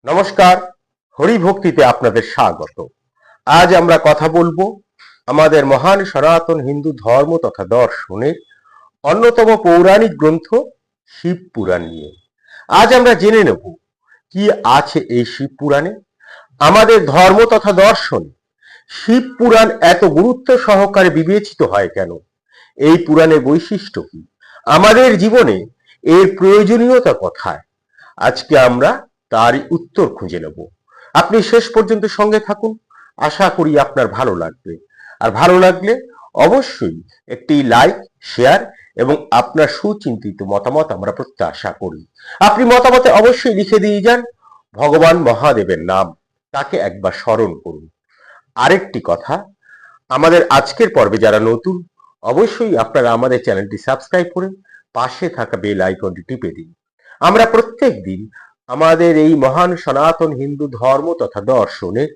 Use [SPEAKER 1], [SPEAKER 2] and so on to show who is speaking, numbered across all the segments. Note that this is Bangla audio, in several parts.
[SPEAKER 1] নমস্কার, হরিভক্তিতে আপনাদের স্বাগত। আজ আমরা কথা বলবো আমাদের মহান সনাতন হিন্দু ধর্ম তথা দর্শনের অন্যতম পৌরাণিক গ্রন্থ শিব পুরাণ নিয়ে। আজ আমরা জেনে নেব কি আছে এই শিব পুরাণে। আমাদের ধর্ম তথা দর্শনে শিব পুরাণ এত গুরুত্ব সহকারে বিবেচিত হয় কেন, এই পুরাণের বৈশিষ্ট্য কি, আমাদের জীবনে এর প্রয়োজনীয়তা কোথায়, আজকে আমরা তারই উত্তর খুঁজে নেব। আপনি শেষ পর্যন্ত সঙ্গে থাকুন, আশা করি আপনার ভালো লাগবে। আর ভালো লাগলে অবশ্যই একটি লাইক, শেয়ার এবং আপনার সুচিন্তিত মতামত আমরা প্রত্যাশা করি। আপনি মতামতে অবশ্যই লিখে দিয়ে যান ভগবান মহাদেবের নাম, তাকে একবার স্মরণ করুন। আরেকটি কথা, আমাদের আজকের পর্বে যারা নতুন, অবশ্যই আপনারা আমাদের চ্যানেলটি সাবস্ক্রাইব করে পাশে থাকা বেল আইকনটি টিপে দিন। আমরা প্রত্যেক দিন আমাদের এই মহান সনাতন হিন্দু ধর্ম তথা দর্শনের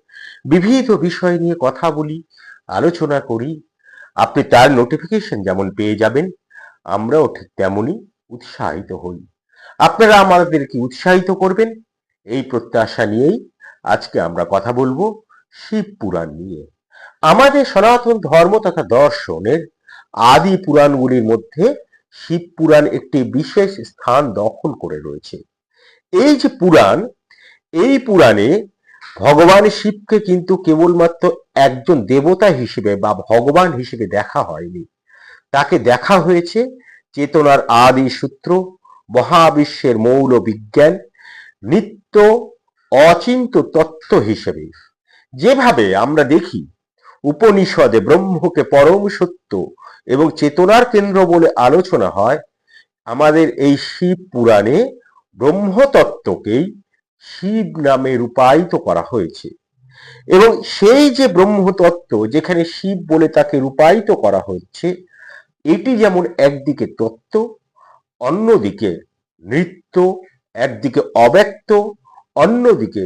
[SPEAKER 1] বিবিধ বিষয় নিয়ে কথা বলি, আলোচনা করি। আপনি তার নোটিফিকেশন যেমন পেয়ে যাবেন, আমরাও ঠিক তেমনই উৎসাহিত হই। আপনারা আমাদেরকে উৎসাহিত করবেন, এই প্রত্যাশা নিয়েই আজকে আমরা কথা বলবো শিব পুরাণ নিয়ে। আমাদের সনাতন ধর্ম তথা দর্শনের আদি পুরাণগুলির মধ্যে শিব পুরাণ একটি বিশেষ স্থান দখল করে রয়েছে। এই যে পুরাণ, এই পুরাণে ভগবান শিবকে কিন্তু কেবলমাত্র একজন দেবতা হিসেবে বা ভগবান হিসেবে দেখা হয়নি, তাকে দেখা হয়েছে চেতনার আদি সূত্র, মহাবিশ্বের মৌল বিজ্ঞান, নিত্য অচিন্ত তত্ত্ব হিসেবে। যেভাবে আমরা দেখি উপনিষদে ব্রহ্মকে পরম সত্য এবং চেতনার কেন্দ্র বলে আলোচনা হয়, আমাদের এই শিব পুরাণে ব্রহ্মতত্ত্বকেই শিব নামে রূপায়িত করা হয়েছে। এবং সেই যে ব্রহ্মতত্ত্ব যেখানে শিব বলে তাকে রূপায়িত করা হচ্ছে, এটি যেমন একদিকে তত্ত্ব, অন্যদিকে নৃত্য, একদিকে অব্যক্ত, অন্যদিকে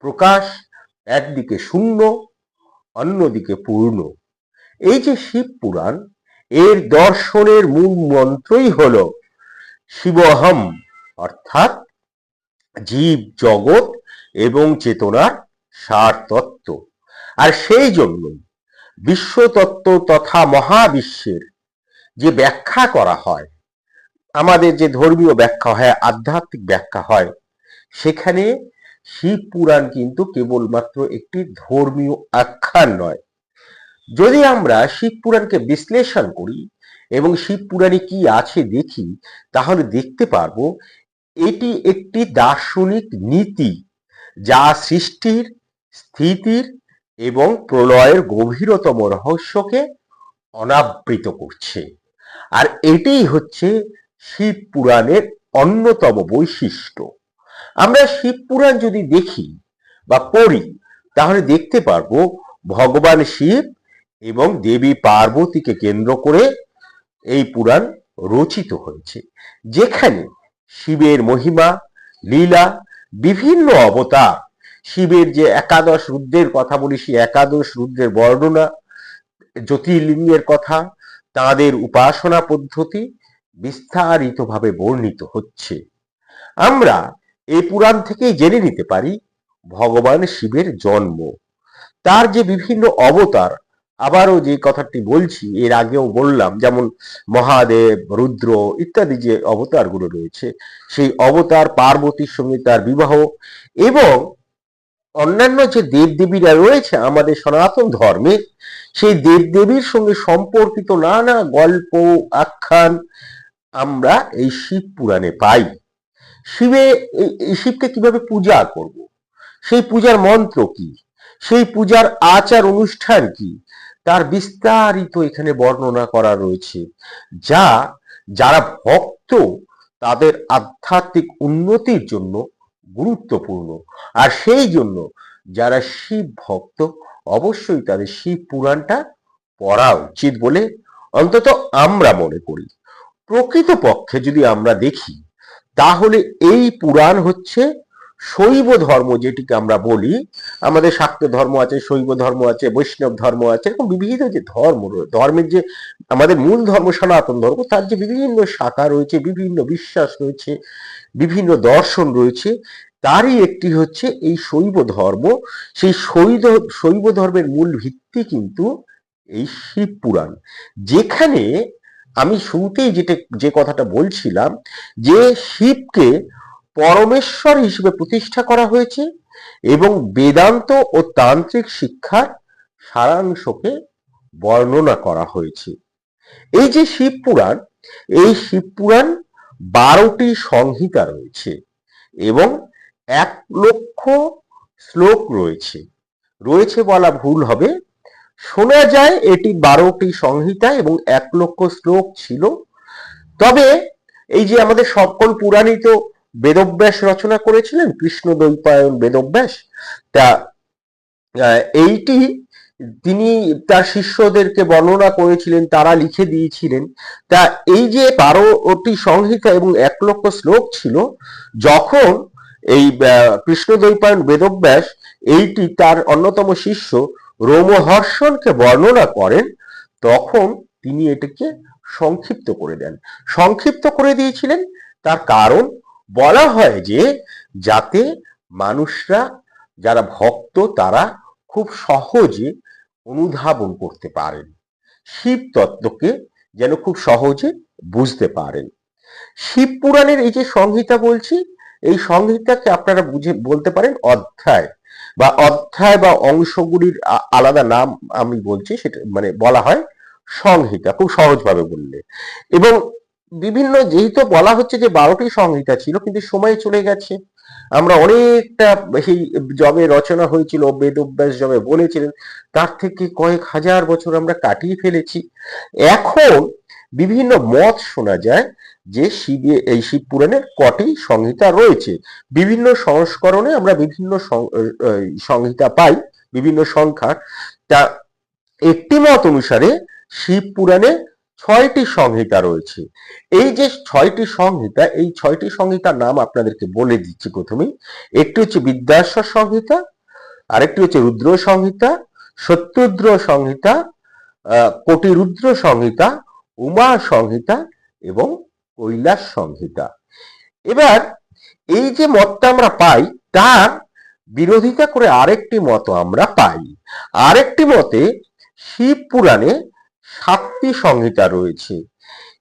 [SPEAKER 1] প্রকাশ, একদিকে শূন্য, অন্যদিকে পূর্ণ। এই যে শিব পুরাণ, এর দর্শনের মূল মন্ত্রই হলো শিবহম, অর্থাৎ জীব জগৎ এবং চেতনার সার তত্ত্ব। আর সেই জন্য বিশ্বতত্ত্ব তথা মহাবিশ্বের যে ব্যাখ্যা করা হয়, আমাদের যে ধর্মীয় ব্যাখ্যা হয়, আধ্যাত্মিক ব্যাখ্যা হয়, সেখানে শিব পুরাণ কিন্তু কেবলমাত্র একটি ধর্মীয় আখ্যান নয়। যদি আমরা শিব পুরাণকে বিশ্লেষণ করি এবং শিব পুরাণে কি আছে দেখি, তাহলে দেখতে পারবো এটি একটি দার্শনিক নীতি, যা সৃষ্টির, স্থিতির এবং প্রলয়ের গভীরতম রহস্যকে অনাবৃত করছে। আর এটাই হচ্ছে শিব পুরাণের অন্যতম বৈশিষ্ট্য। আমরা শিব পুরাণ যদি দেখি বা পড়ি, তাহলে দেখতে পারবো ভগবান শিব এবং দেবী পার্বতীকে কেন্দ্র করে এই পুরাণ রচিত হয়েছে, যেখানে শিবের মহিমা, লীলা, বিভিন্ন অবতার, শিবের যে একাদশ রুদ্রের কথা বলি, সেই একাদশ রুদ্রের বর্ণনা, জ্যোতির্লিঙ্গের কথা, তাদের উপাসনা পদ্ধতি বিস্তারিতভাবে বর্ণিত হচ্ছে। আমরা এই পুরাণ থেকেই জেনে নিতে পারি ভগবান শিবের জন্ম, তার যে বিভিন্ন অবতার। আবারও যে কথাটি বলছি, এর আগেও বললাম, যেমন মহাদেব, রুদ্র ইত্যাদি যে অবতারগুলো রয়েছে, সেই অবতার, পার্বতীর সঙ্গে তার বিবাহ এবং অন্যান্য যে দেবদেবীরা রয়েছে আমাদের সনাতন ধর্মে, সেই দেবদেবীর সঙ্গে সম্পর্কিত নানা গল্প, আখ্যান আমরা এই শিব পুরাণে পাই। শিবকে কিভাবে পূজা করব, সেই পূজার মন্ত্র কি, সেই পূজার আচার অনুষ্ঠান কি, তার বিস্তারিত এখানে বর্ণনা করা রয়েছে, যা যারা ভক্ত তাদের আধ্যাত্মিক উন্নতির জন্য গুরুত্বপূর্ণ। আর সেই জন্য যারা শিব ভক্ত, অবশ্যই তাদের শিব পুরাণটা পড়া উচিত বলে অন্তত আমরা মনে করি। প্রকৃতপক্ষে যদি আমরা দেখি, তাহলে এই পুরাণ হচ্ছে শৈব ধর্ম, যেটিকে আমরা বলি। আমাদের শাক্ত ধর্ম আছে, শৈব ধর্ম আছে, বৈষ্ণব ধর্ম আছে, এরকম বিবিধ যে ধর্ম, ধর্মের যে আমাদের মূল ধর্ম সনাতন ধর্ম, তার যে বিভিন্ন শাখা রয়েছে, বিভিন্ন বিশ্বাস রয়েছে, বিভিন্ন দর্শন রয়েছে, তারই একটি হচ্ছে এই শৈব ধর্ম। সেই শৈব ধর্মের মূল ভিত্তি কিন্তু এই শিব পুরাণ, যেখানে আমি শুরুতেই যে কথাটা বলছিলাম যে শিবকে পরমেশ্বর হিসেবে প্রতিষ্ঠা করা হয়েছে এবং বেদান্ত ও তান্ত্রিক শিক্ষার সারাংশকে বর্ণনা করা হয়েছে। এই যে শিব পুরাণ, এই শিব পুরাণ 12টি সংহিতা রয়েছে এবং 1,00,000 শ্লোক রয়েছে। রয়েছে বলা ভুল হবে, শোনা যায় এটি 12টি সংহিতা এবং 1,00,000 শ্লোক ছিল। তবে এই যে আমাদের সকল পুরাণই তো বেদব্যাস রচনা করেছিলেন, কৃষ্ণদ্বৈপায়ন বেদব্যাস, তা এইটি তিনি তার শিষ্যদেরকে বর্ণনা করেছিলেন, তারা লিখে দিয়েছিলেন। তা এই যে 12টি সংহিতা এবং 1,00,000 শ্লোক ছিল, যখন এই কৃষ্ণদ্বৈপায়ন বেদব্যাস এইটি তার অন্যতম শিষ্য রোমহর্ষণকে বর্ণনা করেন, তখন তিনি এটাকে সংক্ষিপ্ত করে দেন। সংক্ষিপ্ত করে দিয়েছিলেন তার কারণ বলা হয় যে যাতে মানুষরা যারা ভক্ত তারা খুব সহজে অনুধাবন করতে পারেন, শিব তত্ত্বকে যেন খুব সহজে বুঝতে পারেন। শিব পুরাণের এই যে সংহিতা বলছি, এই সংহিতাকে আপনারা বলতে পারেন অধ্যায় বা অংশগুলির আলাদা নাম আমি বলছি, সেটা মানে বলা হয় সংহিতা, খুব সহজভাবে বললে। এবং বিভিন্ন, যেহেতু বলা হচ্ছে যে 12টি সংহিতা ছিল, কিন্তু সময় চলে গেছে, আমরা অনেকটা সেই যবে রচনা হয়েছিল বেদব্যাস যবে বলেছিলেন তার থেকে কয়েক হাজার বছর আমরা কাটিয়ে ফেলেছি। এখন বিভিন্ন মত শোনা যায় যে এই শিব পুরাণের কটি সংহিতা রয়েছে। বিভিন্ন সংস্করণে আমরা বিভিন্ন সংহিতা পাই, বিভিন্ন সংখ্যার। তা একটি মত অনুসারে শিব পুরাণে 6টি সংহিতা রয়েছে। এই যে 6টি সংহিতা, এই 6টি সংহিতার নাম আপনাদেরকে বলে দিচ্ছি প্রথমেই। একটি হচ্ছে বিদ্যাশ্বর সংহিতা, আরেকটি হচ্ছে রুদ্র সংহিতা, সত্যরুদ্র সংহিতা, কোটিরুদ্র সংহিতা, উমা সংহিতা এবং কৈলাস সংহিতা। এবার এই যে মতটা আমরা পাই, তার বিরোধিতা করে আরেকটি মত আমরা পাই। আরেকটি মতে শিব পুরাণে 7টি সংহিতা রয়েছে।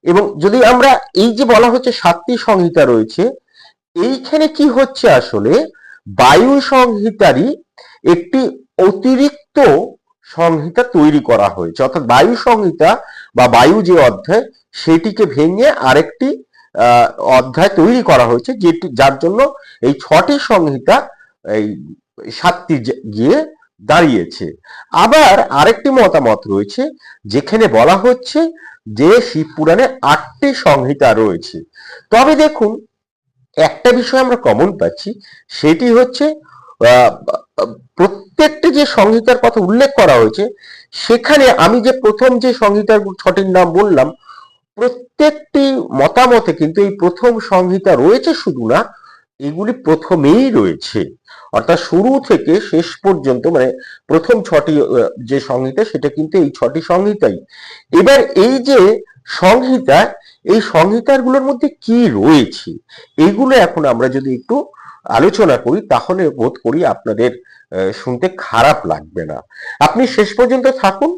[SPEAKER 1] এবং যদি আমরা এই যে বলা হচ্ছে 7টি সংহিতা রয়েছে, এইখানে কি হচ্ছে, আসলে বায়ু সংহিতারই একটি অতিরিক্ত সংহিতা তৈরি করা হয়েছে। অর্থাৎ বায়ু সংহিতা বা বায়ু যে অধ্যায়, সেটিকে ভেঙে আরেকটি অধ্যায় তৈরি করা হয়েছে, যেটি যার জন্য এই 6টি সংহিতা এই 7টি গিয়ে দাঁড়িয়েছে। আবার আরেকটি মতামত রয়েছে যেখানে বলা হচ্ছে যে শিব পুরাণে 8টি সংহিতা রয়েছে। তবে দেখুন, একটা বিষয় আমরা কমন পাচ্ছি, সেটি হচ্ছে প্রত্যেকটি যে সংহিতার কথা উল্লেখ করা হয়েছে, সেখানে আমি যে প্রথম যে সংহিতার 6টির নাম বললাম, প্রত্যেকটি মতামতে কিন্তু এই প্রথম সংহিতা রয়েছে শুধু না, এগুলি প্রথমেই রয়েছে। অর্থাৎ শুরু থেকে শেষ পর্যন্ত, মানে প্রথম 6টি যে সংহিতা, সেটা কিন্তু এই 6টি সংহিতাই। এবার এই যে সংহিতা, এই সংহিতাগুলোর মধ্যে কি রয়েছে, এইগুলো এখন আমরা যদি একটু আলোচনা করি, তাহলে বোধ করি আপনাদের শুনতে খারাপ লাগবে না। আপনি শেষ পর্যন্ত থাকুন।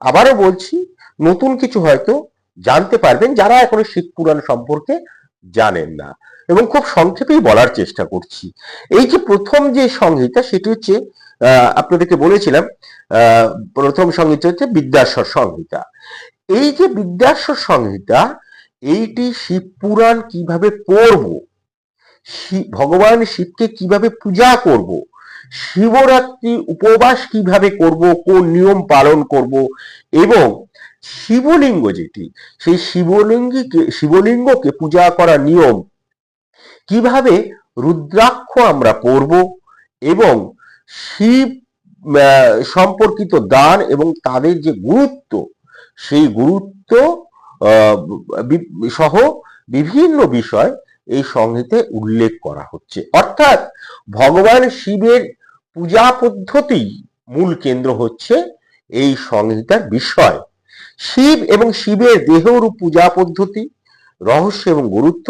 [SPEAKER 1] আবারও বলছি, নতুন কিছু হয়তো জানতে পারবেন যারা এখনো শিব পুরাণ সম্পর্কে জানেন না। এবং খুব সংক্ষেপেই বলার চেষ্টা করছি। এই যে প্রথম যে সংহিতা, সেটি হচ্ছে আপনাদেরকে বলেছিলাম, প্রথম সংহিতা হচ্ছে বিদ্যাশ্বর সংহিতা। এই যে বিদ্যাশ্বর সংহিতা, এইটি শিব পুরাণ কিভাবে পড়ব, ভগবান শিবকে কিভাবে পূজা করব, শিবরাত্রি উপবাস কিভাবে করব, কোন নিয়ম পালন করব, এবং শিবলিঙ্গ যেটি, সেই শিবলিঙ্গকে পূজা করার নিয়ম, কিভাবে রুদ্রাক্ষ আমরা পড়ব, এবং শিব সম্পর্কিত দান এবং তাদের যে গুরুত্ব, সেই গুরুত্ব সহ বিভিন্ন বিষয় এই সংহিতে উল্লেখ করা হচ্ছে। অর্থাৎ ভগবান শিবের পূজা পদ্ধতি মূল কেন্দ্র হচ্ছে এই সংহিতার বিষয়। শিব এবং শিবের দেহরূপ পূজা পদ্ধতি, রহস্য এবং গুরুত্ব,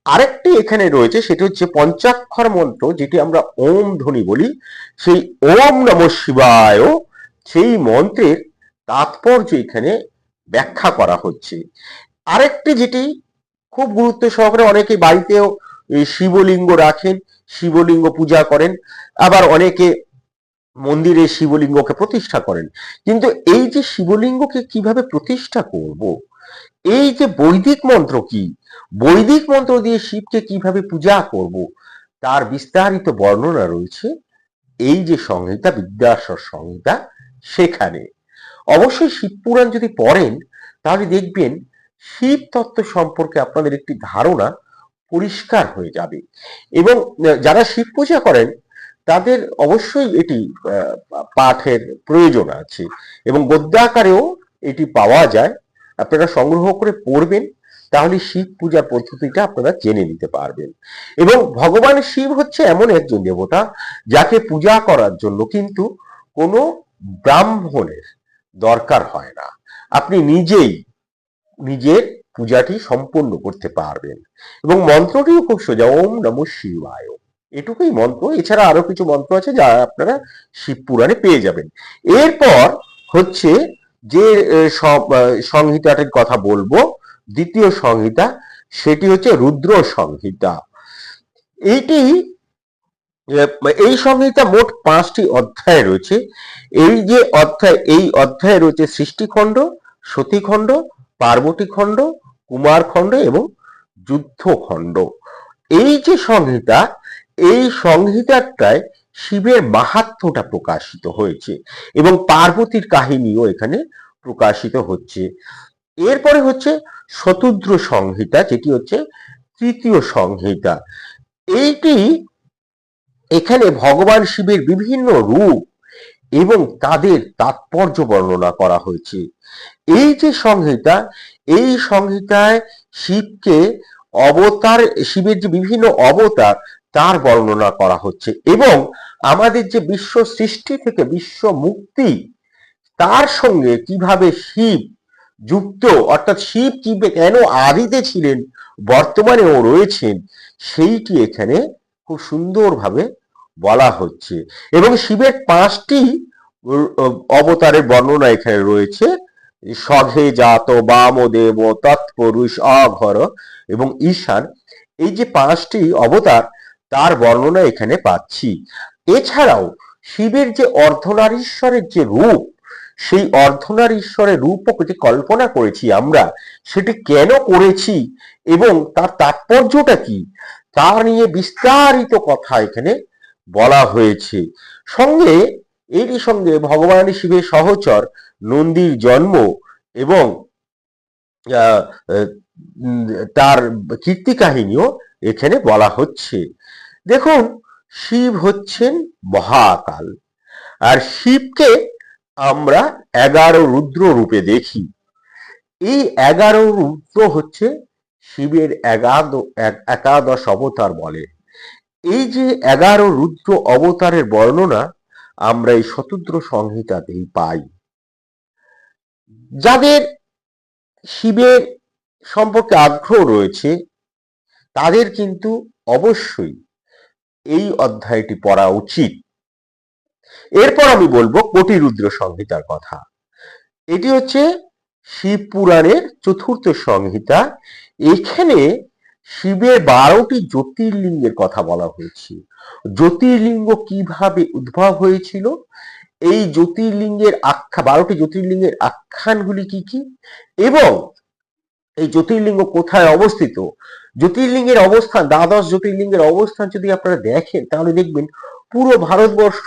[SPEAKER 1] আরেকটি এখানে রয়েছে, সেটি হচ্ছে পঞ্চাক্ষর মন্ত্র, যেটি আমরা ওম ধ্বনি বলি। সেই ওম নমঃ শিবায়, সেই মন্ত্রের তাৎপর্য এখানে ব্যাখ্যা করা হচ্ছে। আরেকটি যেটি খুব গুরুত্ব সহকারে, অনেকে বাড়িতেও শিবলিঙ্গ রাখেন, শিবলিঙ্গ পূজা করেন, আবার অনেকে মন্দিরে শিবলিঙ্গকে প্রতিষ্ঠা করেন। কিন্তু এই যে শিবলিঙ্গকে কিভাবে প্রতিষ্ঠা করব, এই যে বৈদিক মন্ত্র কি, বৈদিক মন্ত্র দিয়ে শিবকে কিভাবে পূজা করব, তার বিস্তারিত বর্ণনা রয়েছে এই যে সংহিতা, বিদ্যাসার সংহিতা, সেখানে। অবশ্যই শিব পুরাণ যদি পড়েন তাহলে দেখবেন শিব তত্ত্ব সম্পর্কে আপনাদের একটি ধারণা পরিষ্কার হয়ে যাবে। এবং যারা শিব পূজা করেন তাদের অবশ্যই এটি পাঠের প্রয়োজন আছে, এবং গদ্যাকারেও এটি পাওয়া যায়। আপনারা সংগ্রহ করে পড়বেন, তাহলে শিব পূজার পদ্ধতিটা আপনারা জেনে নিতে পারবেন। এবং ভগবান শিব হচ্ছে এমন একজন দেবতা যাকে পূজা করার জন্য কিন্তু কোনো ব্রাহ্মণের দরকার হয় না, আপনি নিজেই নিজের পূজাটি সম্পন্ন করতে পারবেন। এবং মন্ত্রটিও খুব সোজা, ওম নমঃ শিবায়, এটুকুই মন্ত্র। এছাড়া আরো কিছু মন্ত্র আছে যা আপনারা শিব পুরাণে পেয়ে যাবেন। এরপর হচ্ছে যে সংহিতাটির কথা বলবো, দ্বিতীয় সংহিতা, সেটি হচ্ছে রুদ্র সংহিতা। এইটি এই সংহিতা মোট 5টি অধ্যায় রয়েছে। এই অধ্যায়ে রয়েছে সৃষ্টিখণ্ড, সতীখণ্ড, পার্বতীখণ্ড, কুমারখণ্ড এবং যুদ্ধখণ্ড। এই যে সংহিতা, এই সংহিতাটায় শিবের মাহাত্ম্যটা প্রকাশিত হয়েছে এবং পার্বতীর কাহিনীও এখানে প্রকাশিত হচ্ছে। এরপরে হচ্ছে শতদ্র সংহিতা, যেটি হচ্ছে তৃতীয় সংহিতা। এইটি, এখানে ভগবান শিবের বিভিন্ন রূপ এবং তাদের তাৎপর্য বর্ণনা করা হয়েছে। এই যে সংহিতা, এই সংহিতায় শিবকে অবতার, শিবের যে বিভিন্ন অবতার তার বর্ণনা করা হচ্ছে, এবং আমাদের যে বিশ্ব সৃষ্টি থেকে বিশ্ব মুক্তি, তার সঙ্গে কিভাবে শিব যুক্ত, অর্থাৎ শিব কি কেন আদিতে ছিলেন, বর্তমানেও রয়েছেন, সেইটি এখানে খুব সুন্দরভাবে বলা হচ্ছে। এবং শিবের 5টি অবতারের বর্ণনা এখানে রয়েছে, স্বঘে জাত, বামদেব, তৎপুরুষ, অঘর এবং ঈশান। এই যে 5টি অবতার, তার বর্ণনা এখানে পাচ্ছি। এছাড়াও শিবের যে অর্ধনারীশ্বরের যে রূপ, সেই অর্ধনারীশ্বরের রূপও যে কল্পনা করেছি আমরা, সেটি কেন করেছি এবং তার তাৎপর্যটা কি, তা নিয়ে বিস্তারিত কথা এখানে বলা হয়েছে। সঙ্গে এরই সঙ্গে ভগবান শিবের সহচর নন্দীর জন্ম এবং তার কীর্তি কাহিনীও এখানে বলা হচ্ছে। দেখুন, শিব হচ্ছেন মহাকাল, আর শিবকে আমরা 11 রুদ্র রূপে দেখি। এই 11 রুদ্র হচ্ছে শিবের একাদশ অবতার বলে। এই যে 11 রুদ্র অবতারের বর্ণনা আমরা এই শতদ্র সংহিতাতেই পাই। যাদের শিবের সম্পর্কে আগ্রহ রয়েছে তাদের কিন্তু অবশ্যই এই অধ্যায়টি পড়া উচিত। এরপর আমি বলবো কোটিরুদ্র সংহিতার কথা। এটি হচ্ছে শিব পুরাণের চতুর্থ সংহিতা। এখানে শিবের 12টি জ্যোতির্লিঙ্গের কথা বলা হয়েছে। জ্যোতির্লিঙ্গ কিভাবে উদ্ভব হয়েছিল, এই জ্যোতির্লিঙ্গের 12টি জ্যোতির্লিঙ্গের আখ্যানগুলি কি কি, এবং এই জ্যোতির্লিঙ্গ কোথায় অবস্থিত, জ্যোতির্লিঙ্গের অবস্থান, দ্বাদশ জ্যোতির্লিঙ্গের অবস্থান যদি আপনারা দেখেন তাহলে দেখবেন পুরো ভারতবর্ষ,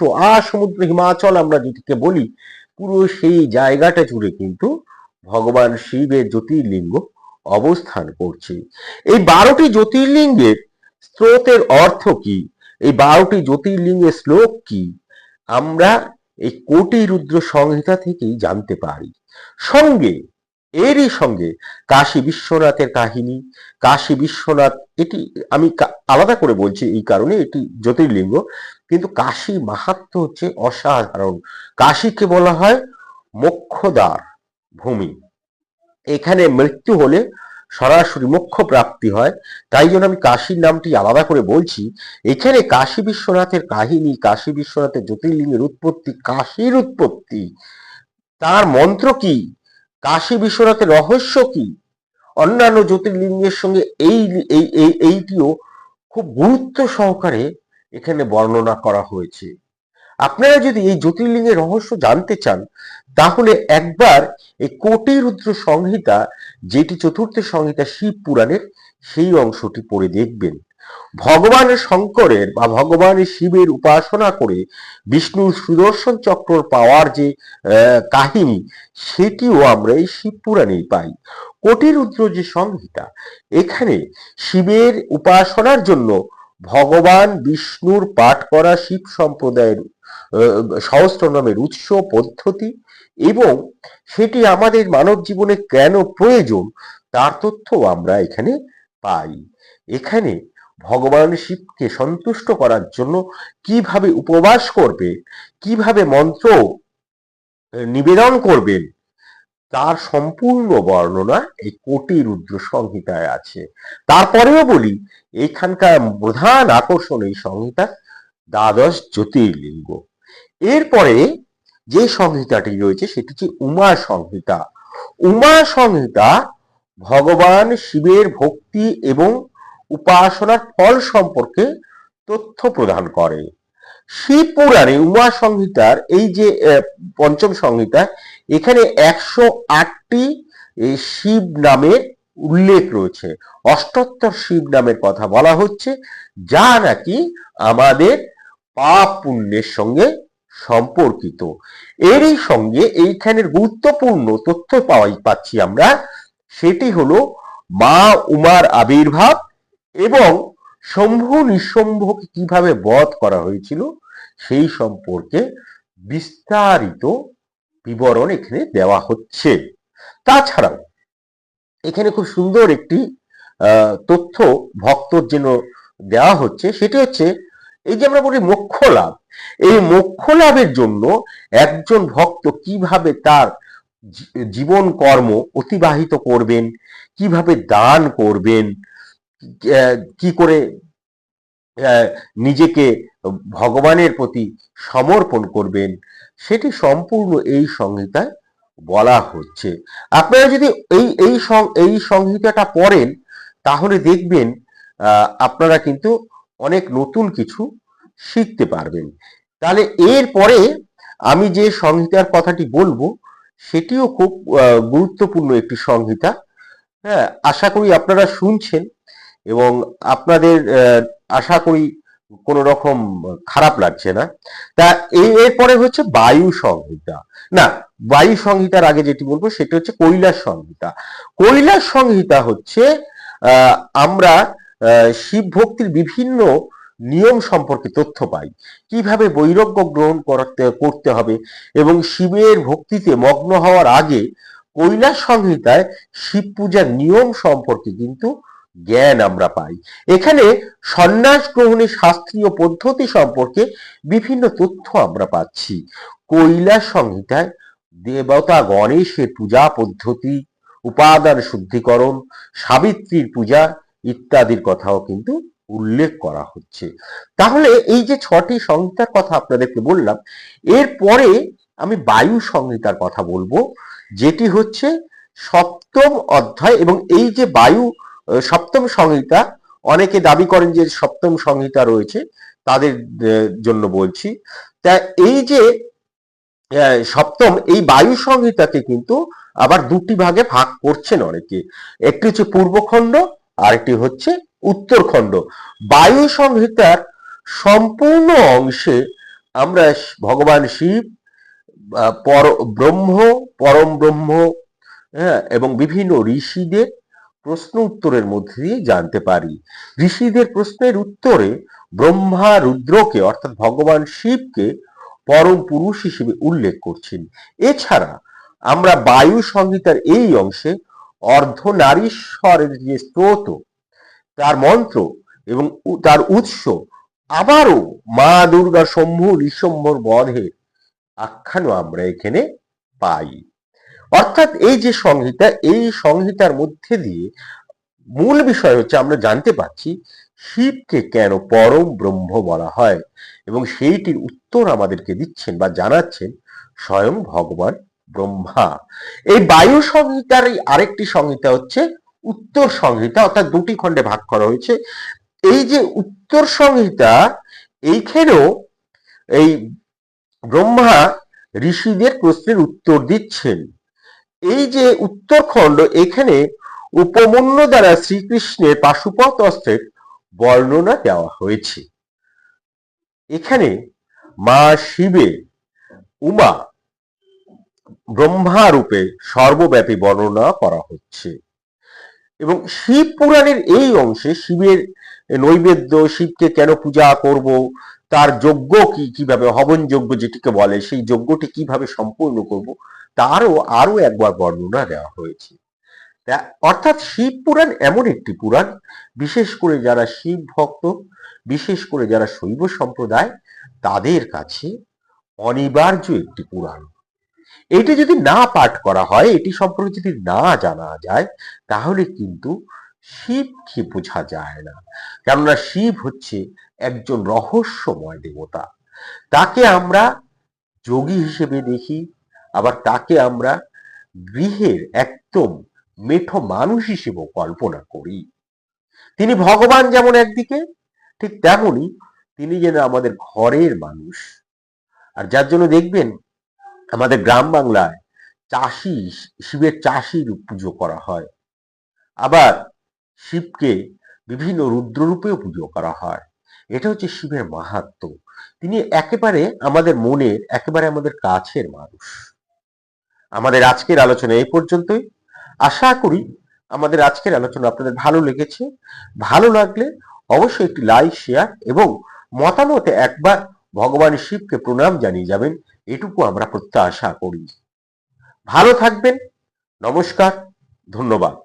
[SPEAKER 1] সমুদ্র, হিমাচল আমরা যেটিকে বলি, পুরো সেই জায়গাটা জুড়ে কিন্তু ভগবান শিবের জ্যোতির্লিঙ্গ অবস্থান করছে। এই 12টি জ্যোতির্লিঙ্গের স্রোতের অর্থ কি, এই 12টি জ্যোতির্লিঙ্গের শ্লোক কি, আমরা এই কোটিরুদ্র সংহিতা থেকেই জানতে পারি। সঙ্গে এরই সঙ্গে কাশী বিশ্বনাথের কাহিনী, কাশী বিশ্বনাথ, এটি আমি আলাদা করে বলছি এই কারণে, এটি জ্যোতির্লিঙ্গ, কিন্তু কাশী মাহাত্ম্য হচ্ছে অসাধারণ। কাশীকে বলা হয় মোক্ষদ্বার ভূমি। এখানে মৃত্যু হলে সরাসরি মোক্ষ প্রাপ্তি হয়। তাই জন্য আমি কাশীর নামটি আলাদা করে বলছি। এখানে কাশী বিশ্বনাথের কাহিনী, কাশী বিশ্বনাথের জ্যোতির্লিঙ্গের উৎপত্তি, কাশীর উৎপত্তি, তার মন্ত্র কি, কাশী বিশ্বনাথের রহস্য কি, অন্যান্য জ্যোতির্লিঙ্গের সঙ্গে এইটিও খুব গুরুত্ব সহকারে এখানে বর্ণনা করা হয়েছে। আপনারা যদি এই জ্যোতির্লিঙ্গের রহস্য জানতে চান, তাহলে একবার এই কোটি রুদ্র সংহিতা, যেটি চতুর্থ সংহিতা শিব পুরাণের, সেই অংশটি পড়ে দেখবেন। ভগবান শঙ্করের বা ভগবান শিবের উপাসনা করে বিষ্ণুর সুদর্শন চক্র পাওয়ার যে কাহিনী, সেটিও আমরা এই শিব পুরাণেই পাই। কোটি রুদ্র যে সংহিতা, এখানে শিবের উপাসনার জন্য ভগবান বিষ্ণুর পাঠ করা শিব সম্প্রদায়ের সহস্র নামের উৎস পদ্ধতি এবং সেটি আমাদের মানব জীবনে কেন প্রয়োজন, তার তথ্য আমরা এখানে পাই। এখানে ভগবান শিবকে সন্তুষ্ট করার জন্য কিভাবে উপবাস করবে, কিভাবে মন্ত্র নিবেদন করবেন, তার সম্পূর্ণ বর্ণনা এই কোটি রুদ্র সংহিতায় আছে। তারপরেও বলি, এখানকার প্রধান আকর্ষণ এই সংহিতা দ্বাদশ জ্যোতির্লিঙ্গ। এরপরে যে সংহিতাটি রয়েছে সেটি হচ্ছে উমা সংহিতা। উমা সংহিতা ভগবান শিবের ভক্তি এবং উপাসনার ফল সম্পর্কে তথ্য প্রদান করে। শিব পুরাণে উমা সংহিতার এই যে পঞ্চম সংহিতা, এখানে 108টি শিব নামের উল্লেখ রয়েছে। 78 শিব নামের কথা বলা হচ্ছে, যা নাকি আমাদের পাপ পুণ্যের সঙ্গে সম্পর্কিত। এরই সঙ্গে এইখানের গুরুত্বপূর্ণ তথ্য পাচ্ছি আমরা, সেটি হলো মা উমার আবির্ভাব এবং শম্ভু নিঃশম্ভুকে কিভাবে বধ করা হয়েছিল সেই সম্পর্কে বিস্তারিত বিবরণ এখানে দেওয়া হচ্ছে। তাছাড়াও এখানে খুব সুন্দর একটি তথ্য ভক্তর জন্য দেওয়া হচ্ছে, সেটি হচ্ছে এই যে আমরা বলি মোক্ষ লাভ। এই মোক্ষ লাভের জন্য একজন ভক্ত কিভাবে তার জীবন কর্ম অতিবাহিত করবেন, কিভাবে দান করবেন, কি করে নিজেকে ভগবানের প্রতি সমর্পণ করবেন, সেটি সম্পূর্ণ এই সংহিতায় বলা হচ্ছে। আপনারা যদি এই সংহিতাটা পড়েন, তাহলে দেখবেন আপনারা কিন্তু অনেক নতুন কিছু শিখতে পারবেন। তাহলে এরপরে আমি যে সংহিতার কথাটি বলবো, সেটিও খুব গুরুত্বপূর্ণ একটি সংহিতা। হ্যাঁ, আশা করি আপনারা শুনছেন এবং আপনাদের আশা করি কোন রকম খারাপ লাগছে না। তা এরপরে হচ্ছে বায়ু সংহিতা। না, বায়ু সংহিতার আগে যেটি বলবো সেটা হচ্ছে কৈলাস সংহিতা। কৈলাস সংহিতা হচ্ছে আমরা শিব ভক্তির বিভিন্ন নিয়ম সম্পর্কে তথ্য পাই, কিভাবে বৈরাগ্য গ্রহণ করতে হবে এবং শিবের ভক্তিতে মগ্ন হওয়ার আগে কৈলাস সংহিতায় শিব পূজার নিয়ম সম্পর্কে কিন্তু জ্ঞান আমরা পাই। এখানে সন্ন্যাস গ্রহণের শাস্ত্রীয় পদ্ধতি সম্পর্কে বিভিন্ন তথ্য আমরা পাচ্ছি। কৈলাস সংহিতায় দেবতা গণেশের পূজা পদ্ধতি, উপাদান শুদ্ধিকরণ, সাবিত্রীর পূজা ইত্যাদির কথাও কিন্তু উল্লেখ করা হচ্ছে। তাহলে এই যে 6টি সংহিতার কথা আপনাদেরকে বললাম, এরপরে আমি বায়ু সংহিতার কথা বলবো, যেটি হচ্ছে 7ম অধ্যায়। এবং এই যে বায়ু 7ম সংহিতা, অনেকে দাবি করেন যে 7ম সংহিতা রয়েছে, তাদের জন্য বলছি। তা এই যে 7ম এই বায়ু সংহিতাকে কিন্তু আবার দুটি ভাগে ভাগ করছেন অনেকে। একটি হচ্ছে পূর্বখণ্ড, আর একটি হচ্ছে উত্তরখণ্ড। বায়ু সংহিতার সম্পূর্ণ অংশে আমরা ভগবান শিব, পরম ব্রহ্ম, হ্যাঁ, এবং বিভিন্ন ঋষিদের প্রশ্ন উত্তরের মধ্যে দিয়ে জানতে পারি। ঋষিদের প্রশ্নের উত্তরে ব্রহ্মা রুদ্রকে অর্থাৎ ভগবান শিবকে পরম পুরুষ হিসেবে উল্লেখ করছেন। এছাড়া আমরা বায়ু সংহিতার এই অংশে অর্ধনারীশ্বরের যে স্তোত্র, তার মন্ত্র এবং তার উৎস, আবারও মা দুর্গা শম্ভু নিঃশম্ভর বধের আখ্যানও আমরা এখানে পাই। অর্থাৎ এই যে সংহিতা, এই সংহিতার মধ্যে দিয়ে মূল বিষয় হচ্ছে আমরা জানতে পারছি শিবকে কেন পরম ব্রহ্ম বলা হয়, এবং সেইটির উত্তর আমাদেরকে দিচ্ছেন বা জানাচ্ছেন স্বয়ং ভগবান ব্রহ্মা। এই বায়ু সংহিতার আরেকটি সংহিতা হচ্ছে উত্তর সংহিতা, অর্থাৎ দুটি খণ্ডে ভাগ করা হয়েছে। এই যে উত্তর সংহিতা, এইখানেও এই ব্রহ্মা ঋষিদের প্রশ্নের উত্তর দিচ্ছেন। এই যে উত্তরখণ্ড, এখানে উপমন্যু দ্বারা শ্রীকৃষ্ণের পাশুপত অস্ত্রের বর্ণনা দেওয়া হয়েছে। এখানে মা শিবের উমা ব্রহ্মা রূপে সর্বব্যাপী বর্ণনা করা হচ্ছে, এবং শিব পুরাণের এই অংশে শিবের নৈবেদ্য, শিবকে কেন পূজা করব, তার যজ্ঞ কি, কিভাবে হবন যজ্ঞ যেটিকে বলে সেই যজ্ঞটি কিভাবে সম্পূর্ণ করব, তারও আরো একবার বর্ণনা দেওয়া হয়েছে। অর্থাৎ শিব পুরাণ এমন একটি পুরাণ, বিশেষ করে যারা শিব ভক্ত, বিশেষ করে যারা শৈব সম্প্রদায়, তাদের কাছে অনিবার্য একটি পুরাণ। এটি যদি না পাঠ করা হয়, এটি সম্পর্কে যদি না জানা যায়, তাহলে কিন্তু শিবকে বোঝা যায় না। কেননা শিব হচ্ছে একজন রহস্যময় দেবতা। তাকে আমরা যোগী হিসেবে দেখি, আবার তাকে আমরা গৃহের একদম মেঠো মানুষ হিসেবেও কল্পনা করি। তিনি ভগবান যেমন একদিকে, ঠিক তেমনি তিনি যেন আমাদের ঘরের মানুষ। আর যার জন্য দেখবেন আমাদের গ্রাম বাংলায় চাষি, শিবের চাষির পুজো করা হয়, আবার শিবকে বিভিন্ন রুদ্ররূপেও পুজো করা হয়। এটা হচ্ছে শিবের মাহাত্ম্য। তিনি একেবারে আমাদের মনের, একেবারে আমাদের কাছের মানুষ। আমাদের আজকের আলোচনা এই পর্যন্তই। আশা করি আমাদের আজকের আলোচনা আপনাদের ভালো লেগেছে। ভালো লাগলে অবশ্যই একটি লাইক, শেয়ার এবং মতামতে একবার ভগবান শিবকে প্রণাম জানিয়ে যাবেন, এটুকু আমরা প্রত্যাশা করি। ভালো থাকবেন। নমস্কার, ধন্যবাদ।